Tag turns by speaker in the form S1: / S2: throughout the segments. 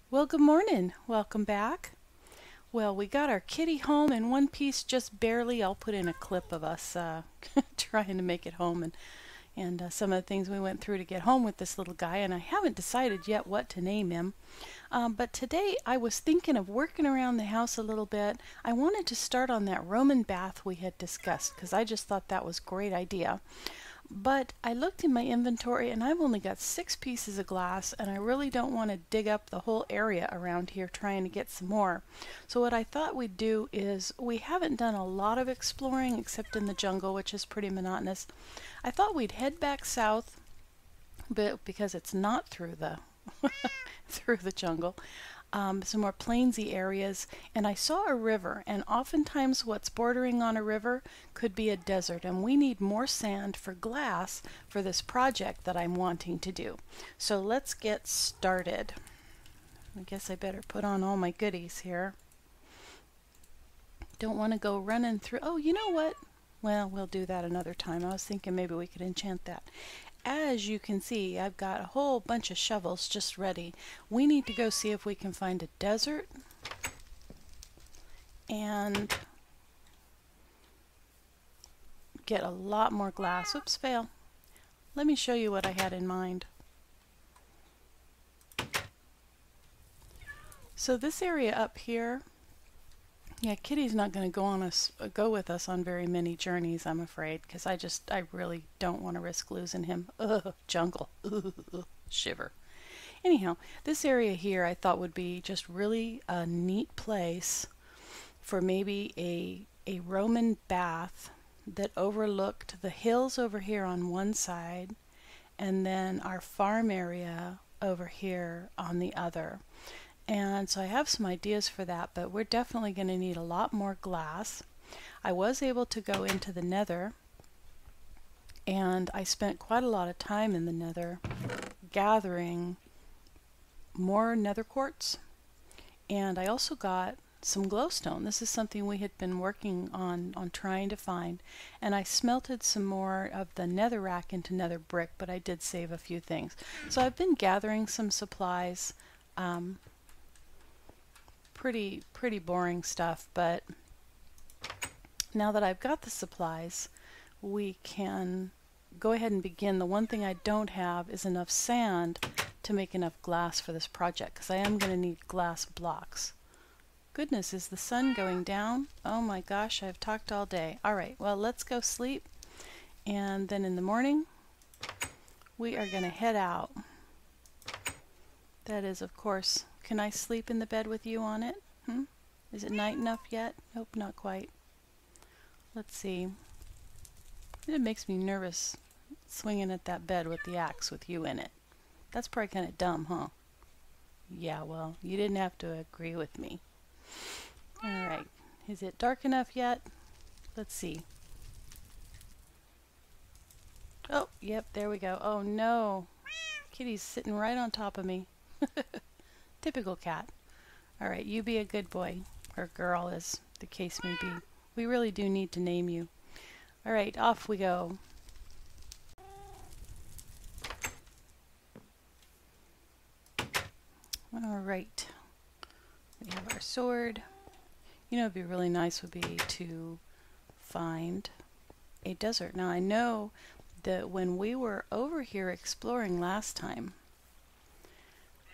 S1: Well, good morning. Welcome back. Well, we got our kitty home in one piece, just barely. I'll put in a clip of us trying to make it home and some of the things we went through to get home with this little guy. And I haven't decided yet what to name him. But today I was thinking of working around the house a little bit. I wanted to start on that Roman bath we had discussed because I just thought that was a great idea. But I looked in my inventory and I've only got 6 pieces of glass, and I really don't want to dig up the whole area around here trying to get some more. So what I thought we'd do is, we haven't done a lot of exploring except in the jungle, which is pretty monotonous. I thought we'd head back south, but because it's not through the through the jungle, some more plainsy areas, and I saw a river, and oftentimes what's bordering on a river could be a desert, and we need more sand for glass for this project that I'm wanting to do. So let's get started. I guess I better put on all my goodies here. Don't want to go running through. Oh, you know what? Well, we'll do that another time. I was thinking maybe we could enchant that. As you can see, I've got a whole bunch of shovels just ready. We need to go see if we can find a desert and get a lot more glass. Oops, fail. Let me show you what I had in mind. So this area up here, yeah, Kitty's not going to go with us on very many journeys, I'm afraid, because I really don't want to risk losing him. Ugh, jungle. Ugh, shiver. Anyhow, this area here I thought would be just really a neat place for maybe a Roman bath that overlooked the hills over here on one side and then our farm area over here on the other. And so I have some ideas for that, but we're definitely going to need a lot more glass. I was able to go into the nether, and I spent quite a lot of time in the nether gathering more nether quartz, and I also got some glowstone. This is something we had been working on trying to find, and I smelted some more of the netherrack into nether brick, but I did save a few things. So I've been gathering some supplies. Pretty boring stuff, but now that I've got the supplies, we can go ahead and begin. The one thing I don't have is enough sand to make enough glass for this project, because I am going to need glass blocks. Goodness, is the sun going down? Oh my gosh, I've talked all day. Alright, well, let's go sleep, and then in the morning we are going to head out. That is, of course, can I sleep in the bed with you on it? Is it night enough yet? Nope, not quite. Let's see. It makes me nervous swinging at that bed with the axe with you in it. That's probably kind of dumb, huh? Yeah, well, you didn't have to agree with me. Alright, is it dark enough yet? Let's see. Oh, yep, there we go. Oh no, Kitty's sitting right on top of me. Typical cat. Alright, you be a good boy, or girl as the case may be. We really do need to name you. Alright, off we go. Alright, we have our sword. You know, it'd be really nice would be to find a desert. Now I know that when we were over here exploring last time,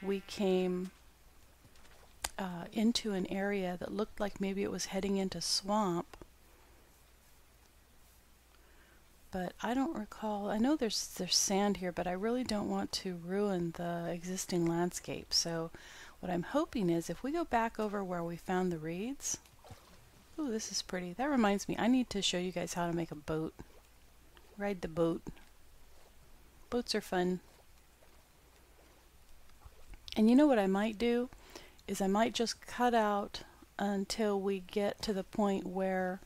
S1: we came into an area that looked like maybe it was heading into swamp, but I don't recall. I know there's sand here, but I really don't want to ruin the existing landscape. So what I'm hoping is if we go back over where we found the reeds. Ooh, this is pretty. That reminds me, I need to show you guys how to make a boat. Ride the boat. Boats are fun. And you know what I might do is I might just cut out until we get to the point where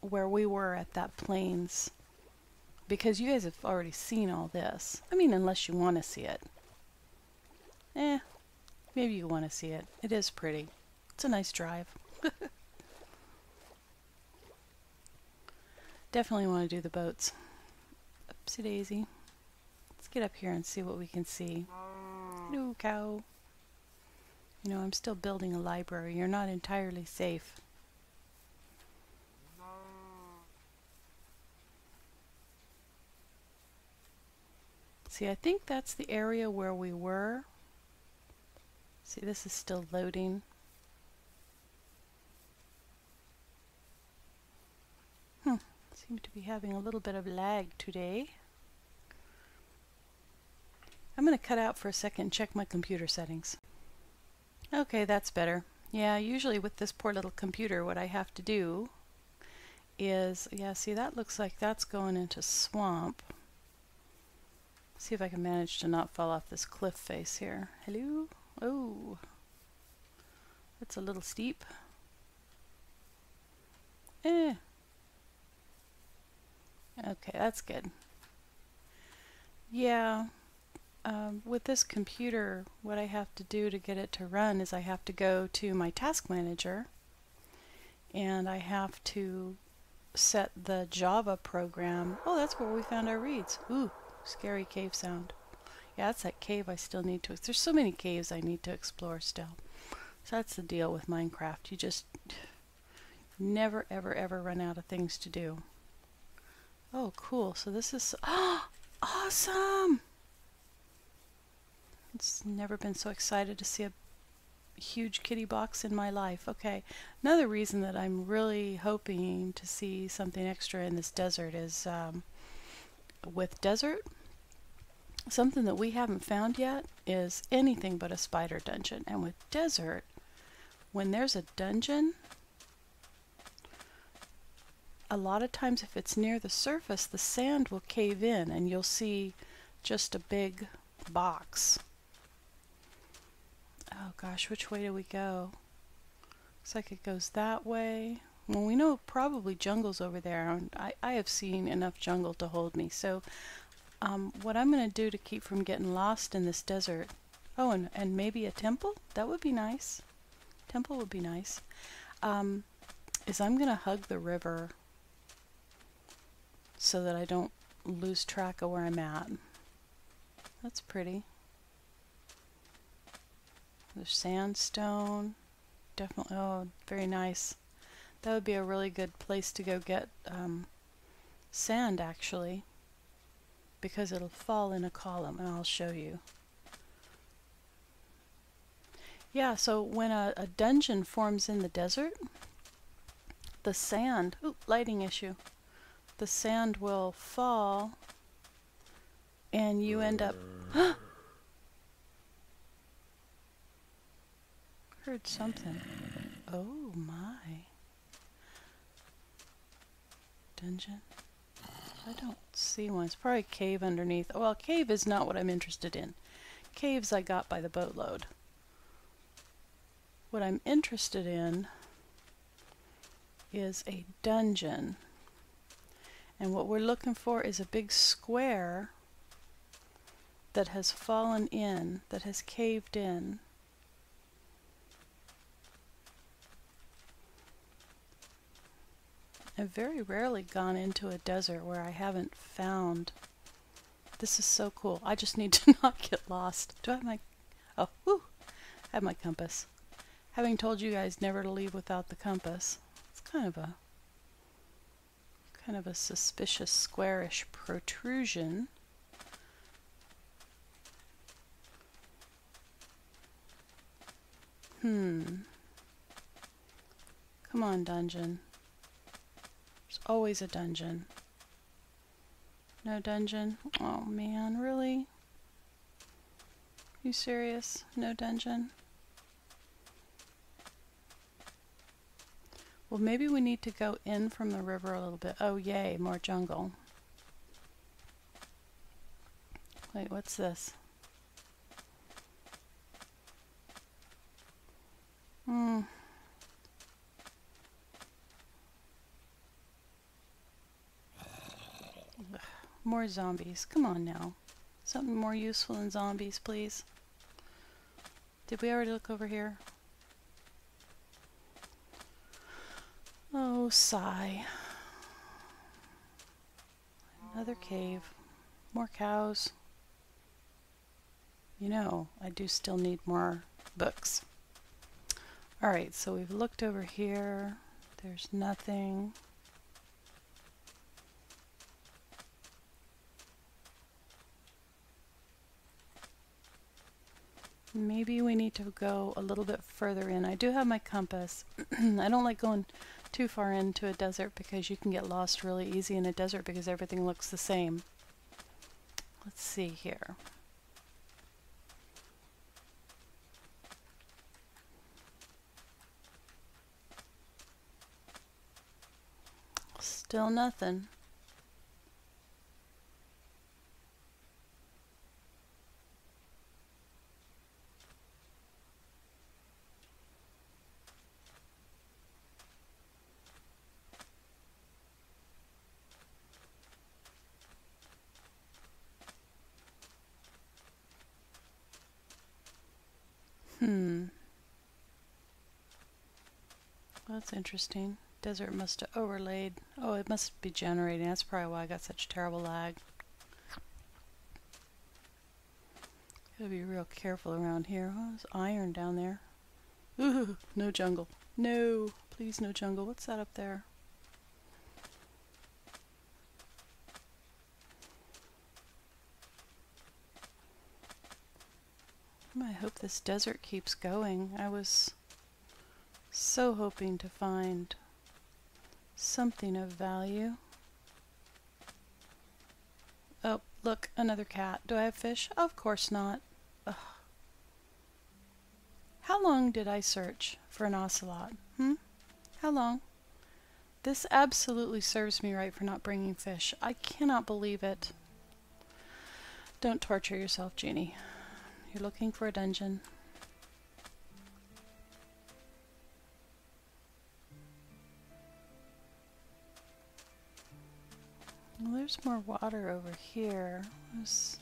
S1: we were at that plains, because you guys have already seen all this. I mean, unless you want to see it. Maybe you want to see it. It is pretty. It's a nice drive. Definitely want to do the boats. Oopsie daisy. Let's get up here and see what we can see. Hello, cow. You know, I'm still building a library. You're not entirely safe. See, I think that's the area where we were. See, this is still loading. Seem to be having a little bit of lag today. I'm going to cut out for a second and check my computer settings. Okay, that's better. Yeah, usually with this poor little computer, what I have to do is, yeah, see, that looks like that's going into swamp. See if I can manage to not fall off this cliff face here. Hello? Oh, that's a little steep. Okay, that's good. Yeah, with this computer, what I have to do to get it to run is I have to go to my task manager and I have to set the Java program. Oh, that's where we found our reeds. Ooh, scary cave sound. Yeah, that's that cave I still need to. There's so many caves I need to explore still. So that's the deal with Minecraft. You just never, ever, ever run out of things to do. Oh, cool. So this is... Oh, awesome! It's never been so excited to see a huge kitty box in my life. Okay, another reason that I'm really hoping to see something extra in this desert is with desert, something that we haven't found yet is anything but a spider dungeon. And with desert, when there's a dungeon, a lot of times if it's near the surface, the sand will cave in and you'll see just a big box. Oh gosh, which way do we go? Looks like it goes that way. Well, we know probably jungle's over there, and I have seen enough jungle to hold me. So what I'm going to do to keep from getting lost in this desert... Oh, and maybe a temple? That would be nice. Temple would be nice. Is I'm going to hug the river so that I don't lose track of where I'm at. That's pretty. There's sandstone. Definitely, oh, very nice. That would be a really good place to go get sand, actually, because it'll fall in a column, and I'll show you. Yeah, so when a dungeon forms in the desert, the sand, ooh, lighting issue, the sand will fall, and you end up... Heard something. Oh my. Dungeon? I don't see one. It's probably a cave underneath. Well, cave is not what I'm interested in. Caves I got by the boatload. What I'm interested in is a dungeon. And what we're looking for is a big square that has fallen in, that has caved in. I've very rarely gone into a desert where I haven't found... This is so cool. I just need to not get lost. Do I have my... Oh, whew! I have my compass. Having told you guys never to leave without the compass, it's kind of a suspicious squarish protrusion. Come on, dungeon. There's always a dungeon. No dungeon? Oh man, really? You serious? No dungeon? Well, maybe we need to go in from the river a little bit. Oh yay, more jungle. Wait, what's this? More zombies. Come on now. Something more useful than zombies, please. Did we already look over here? Oh, sigh. Another cave. More cows. You know, I do still need more books. Alright, so we've looked over here. There's nothing. Maybe we need to go a little bit further in. I do have my compass. I don't like going too far into a desert because you can get lost really easy in a desert because everything looks the same. Let's see here. Still nothing. Well, that's interesting. Desert must have overlaid. Oh, it must be generating. That's probably why I got such terrible lag. Gotta be real careful around here. Oh, there's iron down there. Ooh, no jungle. No, please no jungle. What's that up there? I hope this desert keeps going. I was so hoping to find something of value. Oh, look, another cat. Do I have fish? Of course not. Ugh. How long did I search for an ocelot? How long? This absolutely serves me right for not bringing fish. I cannot believe it. Don't torture yourself, Jeannie. You're looking for a dungeon. Well, there's more water over here. Let's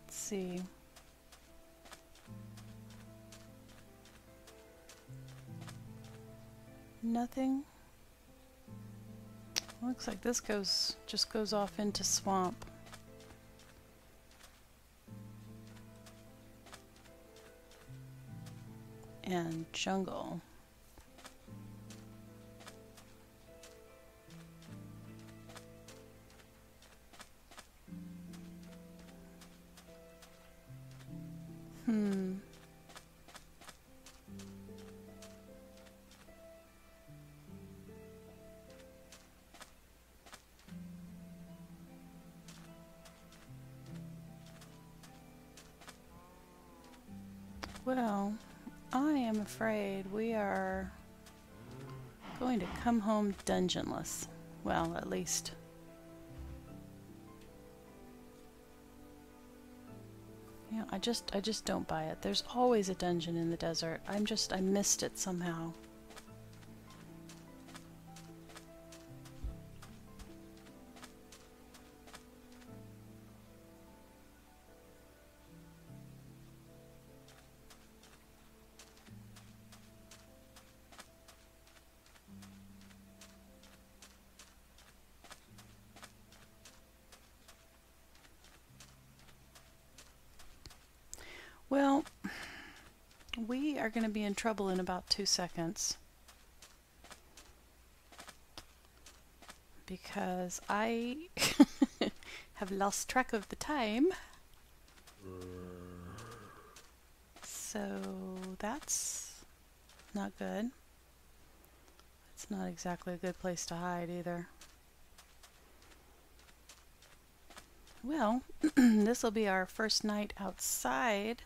S1: see. Nothing. Looks like this just goes off into swamp. And jungle. Well, I am afraid we are going to come home dungeonless. Well, at least. You know, I just don't buy it. There's always a dungeon in the desert. I missed it somehow. Well, we are going to be in trouble in about 2 seconds. Because I have lost track of the time. So that's not good. It's not exactly a good place to hide either. Well, this will be our first night outside.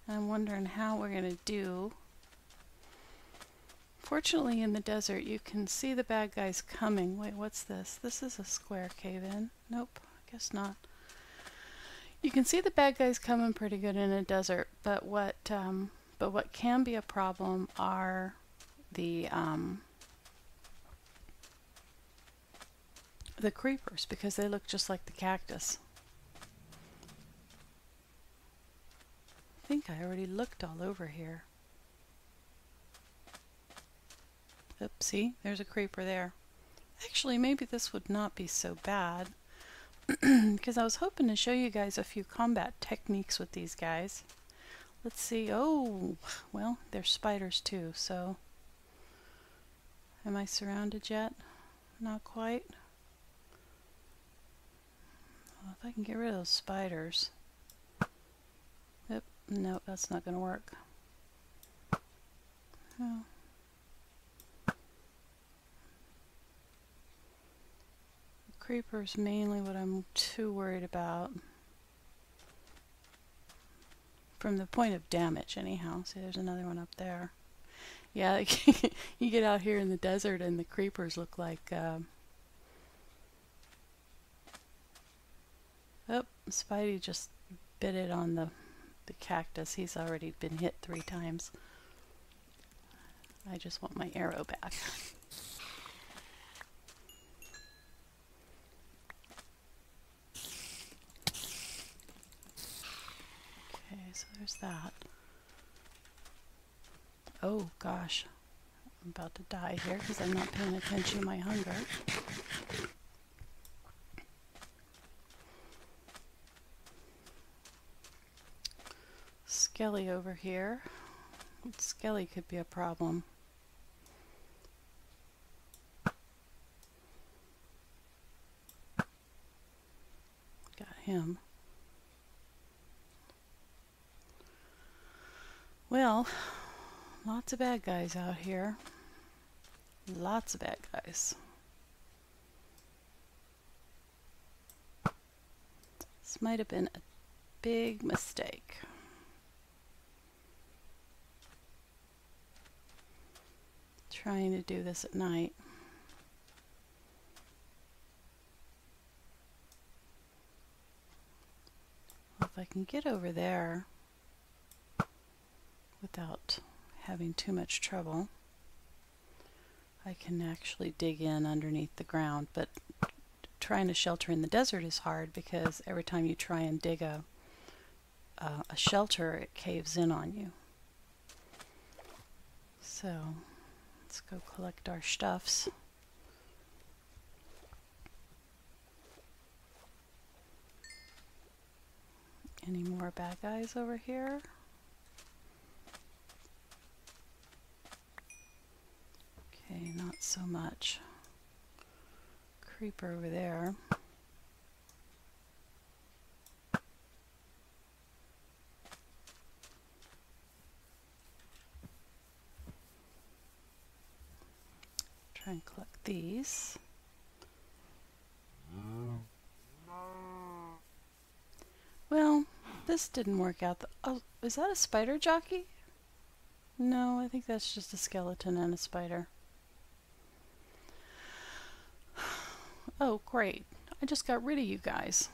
S1: I'm wondering how we're going to do. Fortunately, in the desert, you can see the bad guys coming. Wait, what's this? This is a square cave-in. Nope, I guess not. You can see the bad guys coming pretty good in a desert, but what can be a problem are the creepers, because they look just like the cactus. I think I already looked all over here. Oopsie, there's a creeper there. Actually, maybe this would not be so bad, because I was hoping to show you guys a few combat techniques with these guys. Let's see. Oh, well, there's spiders too, so am I surrounded yet? Not quite. Well, if I can get rid of those spiders. Yep, no, that's not going to work. Oh. Creepers mainly what I'm too worried about. From the point of damage, anyhow. See, there's another one up there. Yeah, you get out here in the desert and the creepers look like... Oh, Spidey just bit it on the cactus. He's already been hit 3 times. I just want my arrow back. Okay, so there's that. Oh gosh, I'm about to die here because I'm not paying attention to my hunger. Skelly over here. Skelly could be a problem. Got him. Well, lots of bad guys out here. Lots of bad guys. This might have been a big mistake. Trying to do this at night. Well, if I can get over there without having too much trouble, I can actually dig in underneath the ground. But trying to shelter in the desert is hard because every time you try and dig a shelter, it caves in on you. So let's go collect our stuffs. Any more bad guys over here? Okay, not so much. Creeper over there. Try and collect these. Well, this didn't work out. Oh, is that a spider jockey? No, I think that's just a skeleton and a spider. Oh, great. I just got rid of you guys.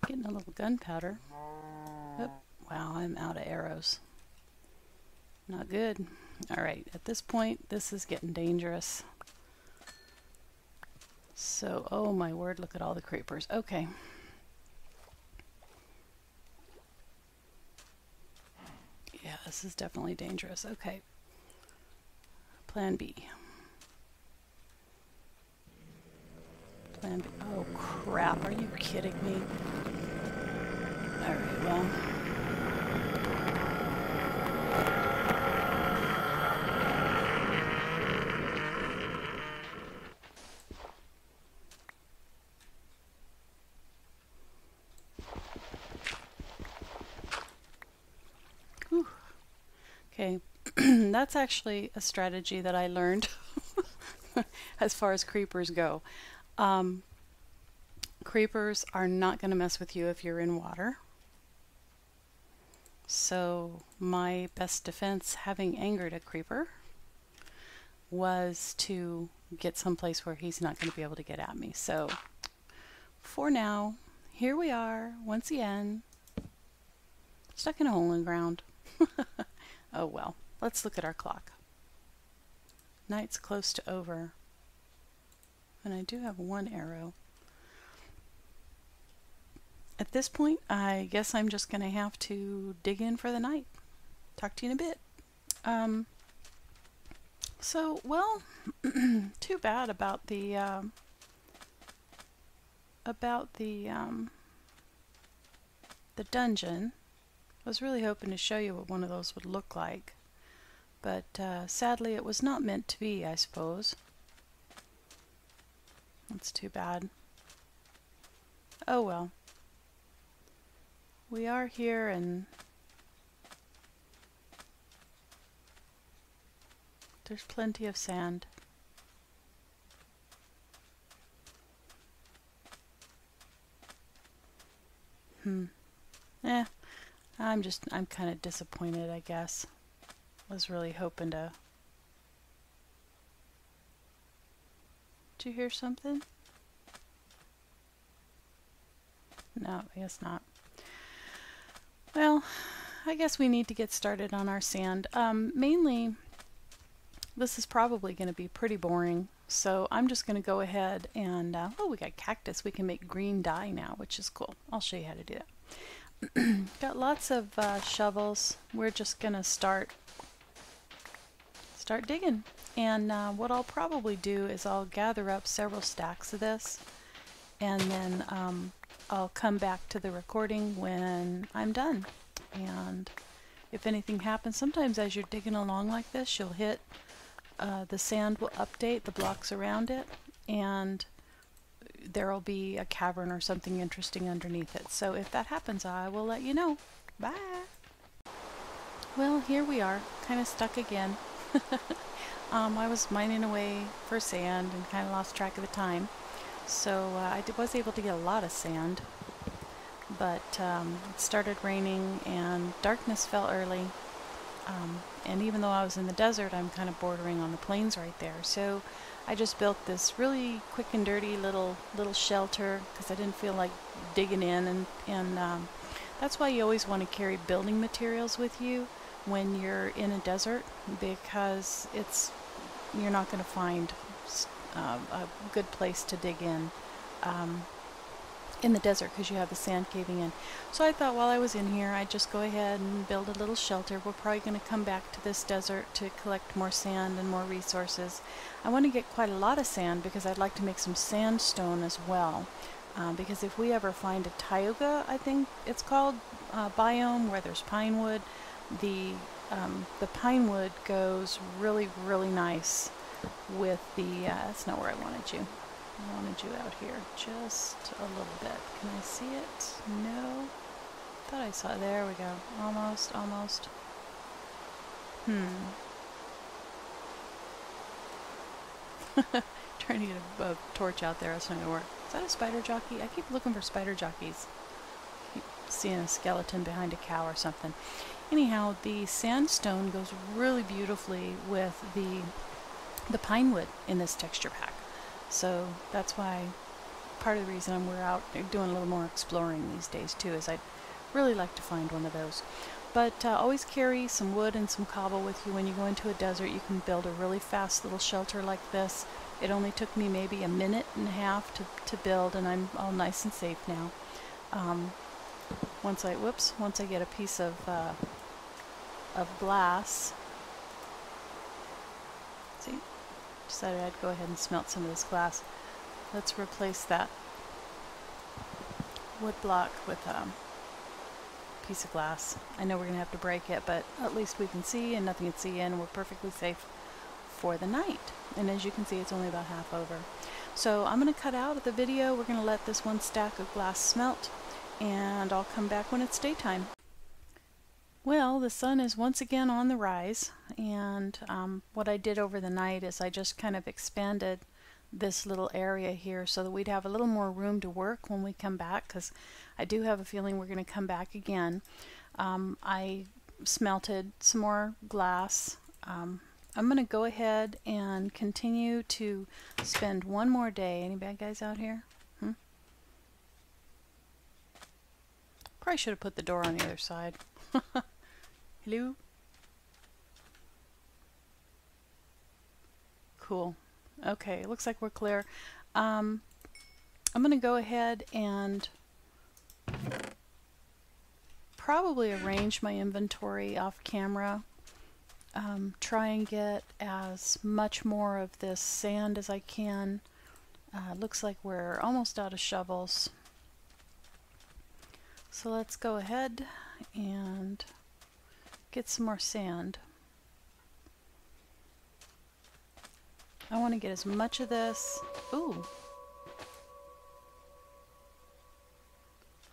S1: Getting a little gunpowder. Oh, wow, I'm out of arrows. Not good. Alright, at this point, this is getting dangerous. So, oh my word, look at all the creepers. Okay. Yeah, this is definitely dangerous. Okay. Plan B. Plan B. Oh crap, are you kidding me? Alright, well. Whew. Okay, that's actually a strategy that I learned as far as creepers go. Creepers are not going to mess with you if you're in water. So my best defense, having angered a creeper, was to get someplace where he's not going to be able to get at me. So for now, here we are once again, stuck in a hole in the ground. Oh well, let's look at our clock. Night's close to over, and I do have one arrow. At this point, I guess I'm just going to have to dig in for the night. Talk to you in a bit. Well, too bad about the dungeon. I was really hoping to show you what one of those would look like, but sadly it was not meant to be, I suppose. That's too bad. Oh well. We are here, and there's plenty of sand. I'm kind of disappointed, I guess. Was really hoping to... Did you hear something? No, I guess not. Well, I guess we need to get started on our sand. Mainly, this is probably going to be pretty boring, so I'm just going to go ahead and, oh, we got cactus. We can make green dye now, which is cool. I'll show you how to do that. Got lots of shovels. We're just going to start digging. And what I'll probably do is I'll gather up several stacks of this, and then I'll come back to the recording when I'm done. And if anything happens, sometimes as you're digging along like this, you'll hit, the sand will update the blocks around it, and there'll be a cavern or something interesting underneath it. So if that happens, I will let you know. Bye! Well, here we are, kind of stuck again. I was mining away for sand and kind of lost track of the time. So I was able to get a lot of sand, but it started raining and darkness fell early. And even though I was in the desert, I'm kind of bordering on the plains right there. So I just built this really quick and dirty little shelter because I didn't feel like digging in. And that's why you always want to carry building materials with you when you're in a desert, because you're not going to find a good place to dig in the desert because you have the sand caving in. So I thought while I was in here, I'd just go ahead and build a little shelter. We're probably going to come back to this desert to collect more sand and more resources. I want to get quite a lot of sand because I'd like to make some sandstone as well. Because if we ever find a taiga, I think it's called, biome where there's pine wood, the pine wood goes really, really nice with the, that's not where I wanted you. I wanted you out here just a little bit. Can I see it? No. Thought I saw it. There we go. Almost, almost. Trying to get a torch out there. That's not going to work. Is that a spider jockey? I keep looking for spider jockeys. Keep seeing a skeleton behind a cow or something. Anyhow, the sandstone goes really beautifully with the pine wood in this texture pack. So that's why part of the reason we're out doing a little more exploring these days too, is I'd really like to find one of those. But always carry some wood and some cobble with you when you go into a desert. You can build a really fast little shelter like this. It only took me maybe a minute and a half to build, and I'm all nice and safe now. Once I get a piece of glass. See? Decided I'd go ahead and smelt some of this glass. Let's replace that wood block with a piece of glass. I know we're going to have to break it, but at least we can see and nothing can see in, and we're perfectly safe for the night. And as you can see, it's only about half over. So I'm going to cut out of the video. We're going to let this one stack of glass smelt, and I'll come back when it's daytime. Well, the sun is once again on the rise, and what I did over the night is I just kind of expanded this little area here so that we'd have a little more room to work when we come back, because I do have a feeling we're going to come back again. I smelted some more glass. I'm going to go ahead and continue to spend one more day. Any bad guys out here? Probably should have put the door on the other side. Hello? Cool. Okay, looks like we're clear. I'm going to go ahead and probably arrange my inventory off camera. Try and get as much more of this sand as I can. Looks like we're almost out of shovels. So let's go ahead and get some more sand. I want to get as much of this. Ooh.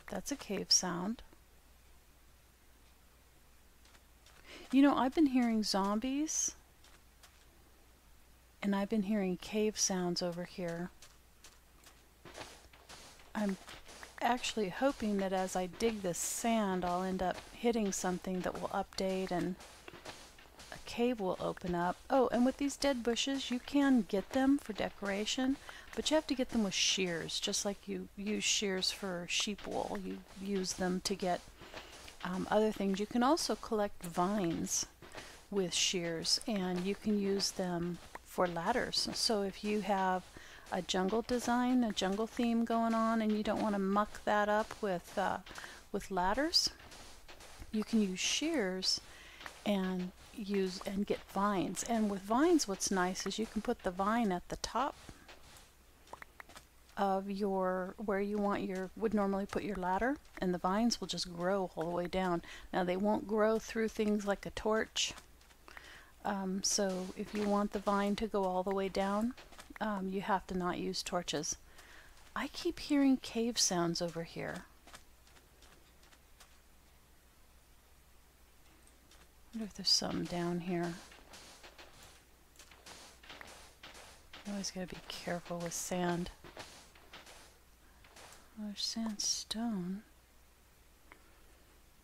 S1: That's a cave sound. You know, I've been hearing zombies, and I've been hearing cave sounds over here. I'm actually hoping that as I dig this sand, I'll end up hitting something that will update and a cave will open up. Oh, and with these dead bushes, you can get them for decoration, but you have to get them with shears, just like you use shears for sheep wool. You use them to get other things. You can also collect vines with shears, and you can use them for ladders. So if you have a jungle design, a jungle theme going on, and you don't want to muck that up with ladders, you can use shears and get vines. And with vines, what's nice is you can put the vine at the top of where you would normally put your ladder, and the vines will just grow all the way down. Now they won't grow through things like a torch, so if you want the vine to go all the way down, you have to not use torches. I keep hearing cave sounds over here. I wonder if there's some down here. You always gotta be careful with sand. Oh, there's sandstone.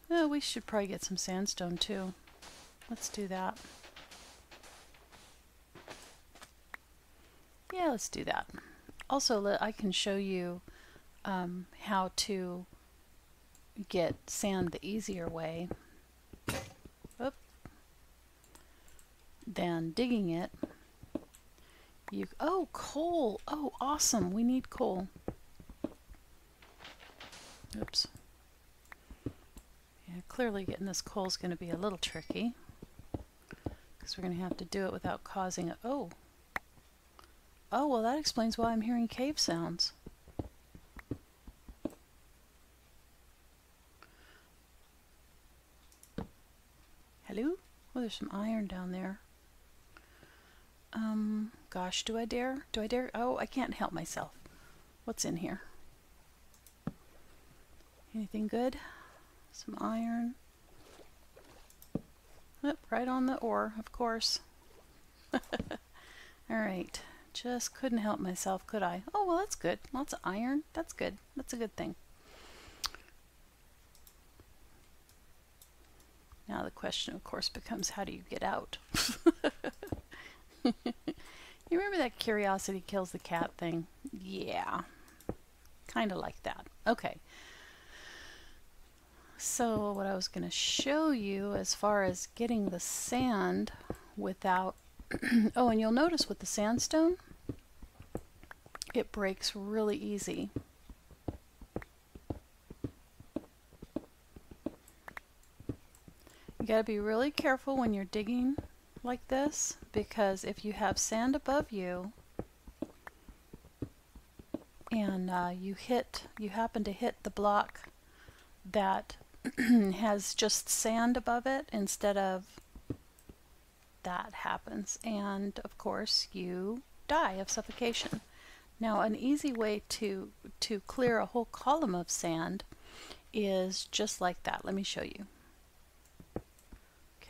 S1: Oh, we should probably get some sandstone too. Let's do that. Yeah, let's do that. Also, I can show you how to get sand the easier way than digging it. Oh, coal! Oh, awesome! We need coal. Oops. Yeah, clearly getting this coal is going to be a little tricky, because we're going to have to do it without causing a... Oh, well, that explains why I'm hearing cave sounds. Hello? Oh, there's some iron down there. Gosh, do I dare? Do I dare? Oh, I can't help myself. What's in here? Anything good? Some iron. Yep, right on the ore, of course. Alright, just couldn't help myself, could I? Oh, well, that's good. Lots of iron. That's good. That's a good thing. Now the question, of course, becomes, how do you get out? You remember that curiosity kills the cat thing? Yeah. Kind of like that. Okay. So what I was going to show you as far as getting the sand without... Oh, and you'll notice with the sandstone, it breaks really easy. You got to be really careful when you're digging like this, because if you have sand above you and you happen to hit the block that has just sand above it instead of... that happens, and of course you die of suffocation. Now, an easy way to clear a whole column of sand is just like that. Let me show you.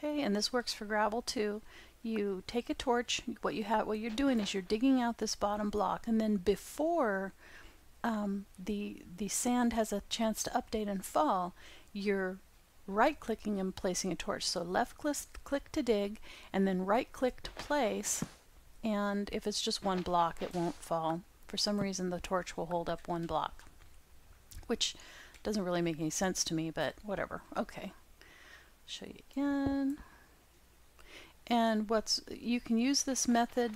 S1: Okay, and this works for gravel too. You take a torch. What you're doing is you're digging out this bottom block, and then before the sand has a chance to update and fall, you're right-clicking and placing a torch. So left click to dig, and then right-click to place, and if it's just one block, it won't fall. For some reason, the torch will hold up one block, which doesn't really make any sense to me, but whatever. Okay, show you again. And you can use this method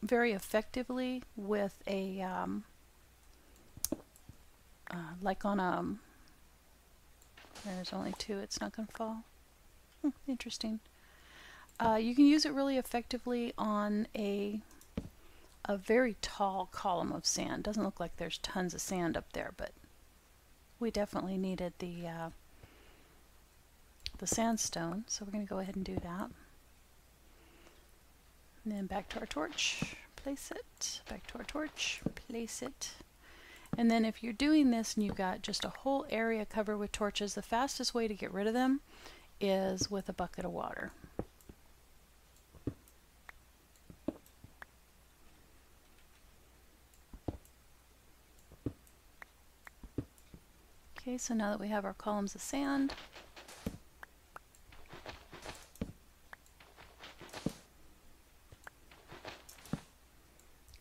S1: very effectively with a like on a, there's only two, it's not going to fall. Interesting. You can use it really effectively on a very tall column of sand. Doesn't look like there's tons of sand up there, but we definitely needed the sandstone, so we're going to go ahead and do that. And then back to our torch, place it, back to our torch, place it. And then if you're doing this and you've got just a whole area covered with torches, the fastest way to get rid of them is with a bucket of water. Okay, so now that we have our columns of sand,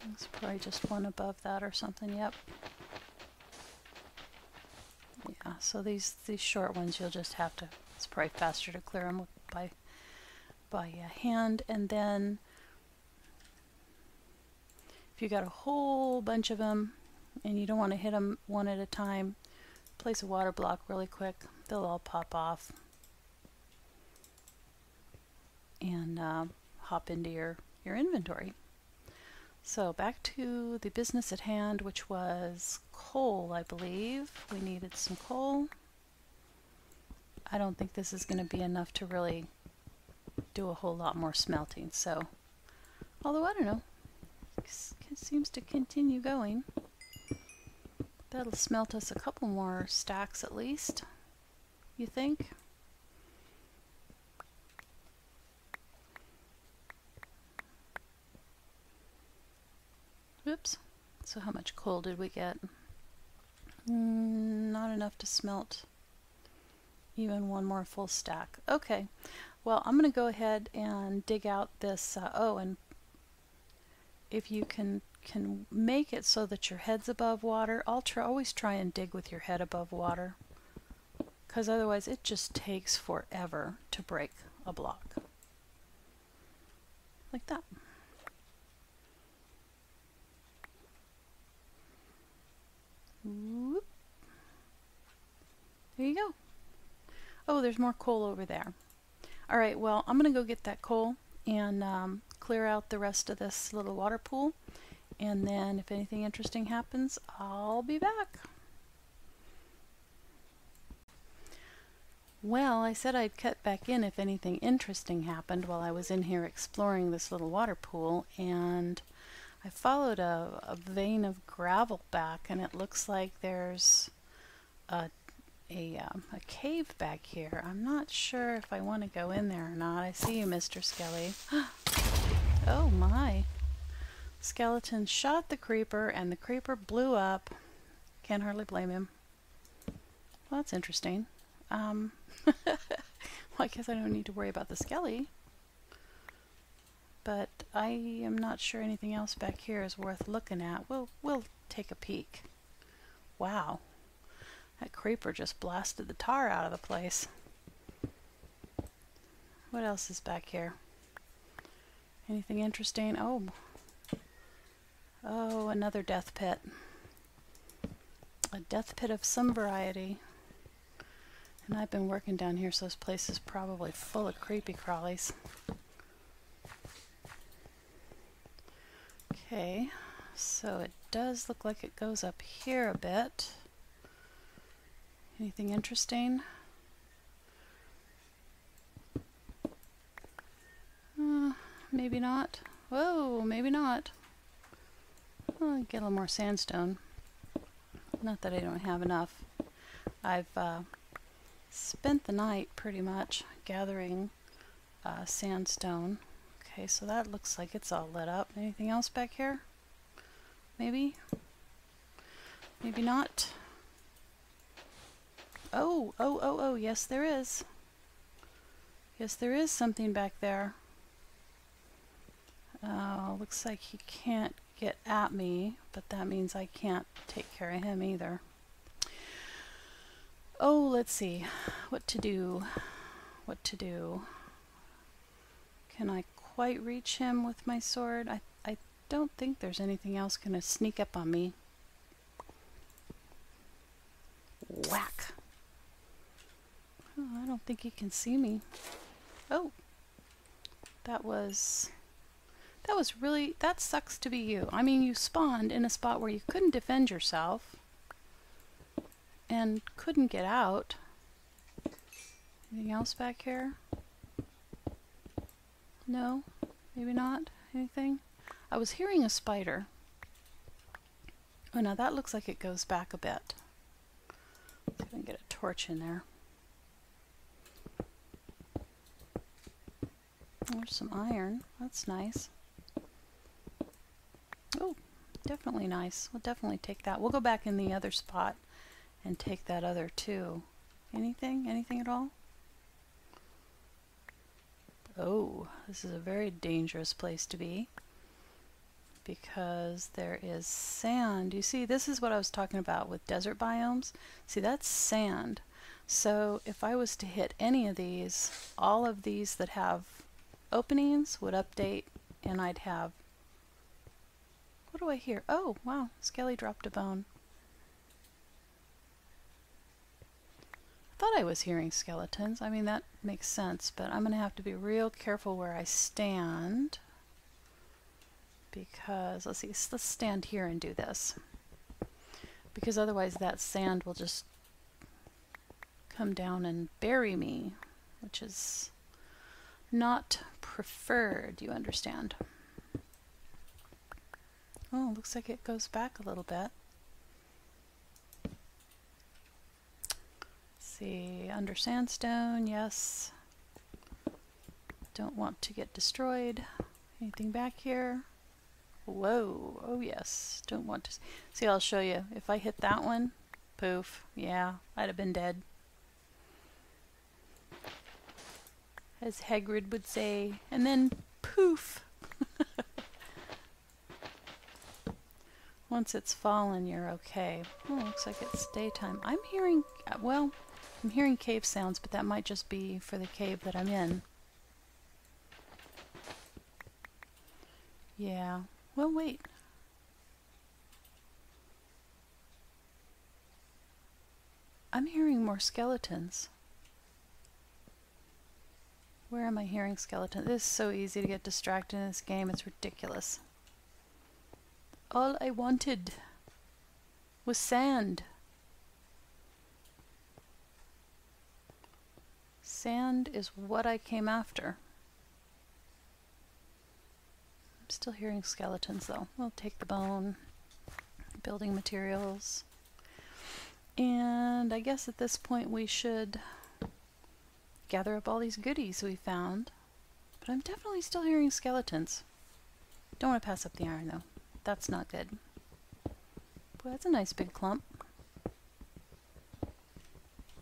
S1: there's probably just one above that or something. Yep. Yeah, so these short ones you'll just have to, it's probably faster to clear them by hand. And then if you got a whole bunch of them and you don't want to hit them one at a time, place a water block really quick. They'll all pop off and hop into your inventory. So back to the business at hand, which was coal, I believe. We needed some coal. I don't think this is going to be enough to really do a whole lot more smelting. So, although I don't know, it seems to continue going. That'll smelt us a couple more stacks at least, you think? Oops. So how much coal did we get? Not enough to smelt even one more full stack. Okay. Well, I'm going to go ahead and dig out this. Oh, and if you can make it so that your head's above water, always try and dig with your head above water, because otherwise it just takes forever to break a block. Like that. Whoop. There you go. Oh, there's more coal over there. Alright, well, I'm going to go get that coal and clear out the rest of this little water pool, and then if anything interesting happens, I'll be back. Well, I said I'd cut back in if anything interesting happened while I was in here exploring this little water pool, and I followed a vein of gravel back, and it looks like there's a cave back here. I'm not sure if I want to go in there or not. I see you, Mr. Skelly. Oh my. Skeleton shot the creeper, and the creeper blew up. Can't hardly blame him. Well, that's interesting. Well, I guess I don't need to worry about the Skelly. But I am not sure anything else back here is worth looking at. We'll take a peek. Wow. That creeper just blasted the tar out of the place. What else is back here? Anything interesting? Oh, another death pit. A death pit of some variety. And I've been working down here, so this place is probably full of creepy crawlies. Okay, so it does look like it goes up here a bit. Anything interesting? Maybe not. Whoa, maybe not. I'll get a little more sandstone. Not that I don't have enough. I've spent the night pretty much gathering sandstone. Okay, so that looks like it's all lit up. Anything else back here? Maybe? Maybe not? Oh, yes there is. Yes, there is something back there. Looks like he can't get at me, but that means I can't take care of him either. Oh, let's see. What to do? What to do? Can I quite reach him with my sword? I don't think there's anything else going to sneak up on me. Whack! Oh, I don't think he can see me. Oh! That sucks to be you. I mean, you spawned in a spot where you couldn't defend yourself and couldn't get out. Anything else back here? No? Maybe not? Anything? I was hearing a spider. Oh, now that looks like it goes back a bit. Let's see if I can get a torch in there. There's some iron. That's nice. Oh, definitely nice. We'll definitely take that. We'll go back in the other spot and take that other too. Anything? Anything at all? Oh, this is a very dangerous place to be because there is sand. You see, this is what I was talking about with desert biomes. See, that's sand. So if I was to hit any of these, all of these that have openings would update and I'd have... What do I hear? Oh, wow, Skelly dropped a bone. I thought I was hearing skeletons. I mean, that makes sense, but I'm going to have to be real careful where I stand because, let's see, let's stand here and do this. Because otherwise that sand will just come down and bury me, which is not preferred, you understand. Oh, looks like it goes back a little bit. See, under sandstone, yes. Don't want to get destroyed. Anything back here? Whoa, oh yes, don't want to. See, I'll show you. If I hit that one, poof, yeah, I'd have been dead. As Hagrid would say, and then poof. Once it's fallen, you're okay. Oh, looks like it's daytime. I'm hearing, well, I'm hearing cave sounds, but that might just be for the cave that I'm in. Yeah. Well, wait. I'm hearing more skeletons. Where am I hearing skeletons? This is so easy to get distracted in this game. It's ridiculous. All I wanted was sand. Sand is what I came after. I'm still hearing skeletons though. We'll take the bone, building materials. And I guess at this point we should gather up all these goodies we found. But I'm definitely still hearing skeletons. Don't want to pass up the iron though. That's not good. Boy, that's a nice big clump.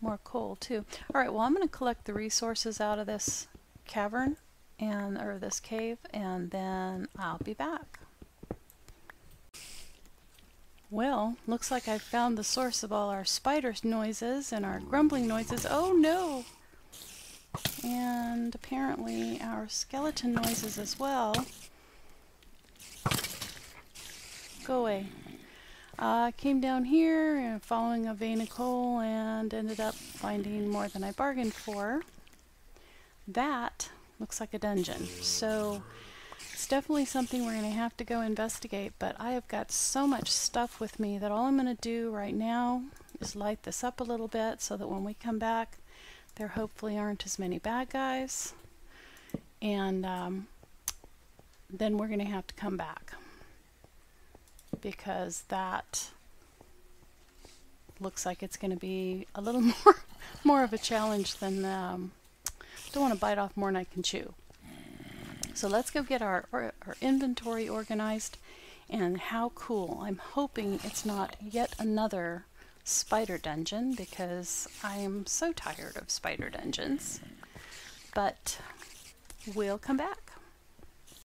S1: More coal too. Alright, well I'm going to collect the resources out of this cavern or this cave, and then I'll be back. Well, looks like I've found the source of all our spider noises and our grumbling noises. Oh no! And apparently our skeleton noises as well. Go away. I came down here and following a vein of coal and ended up finding more than I bargained for. That looks like a dungeon. So it's definitely something we're going to have to go investigate, but I have got so much stuff with me that all I'm going to do right now is light this up a little bit so that when we come back there hopefully aren't as many bad guys, and then we're going to have to come back because that looks like it's going to be a little more of a challenge than don't want to bite off more than I can chew. So let's go get our inventory organized. And how cool. I'm hoping it's not yet another spider dungeon because I am so tired of spider dungeons. But we'll come back.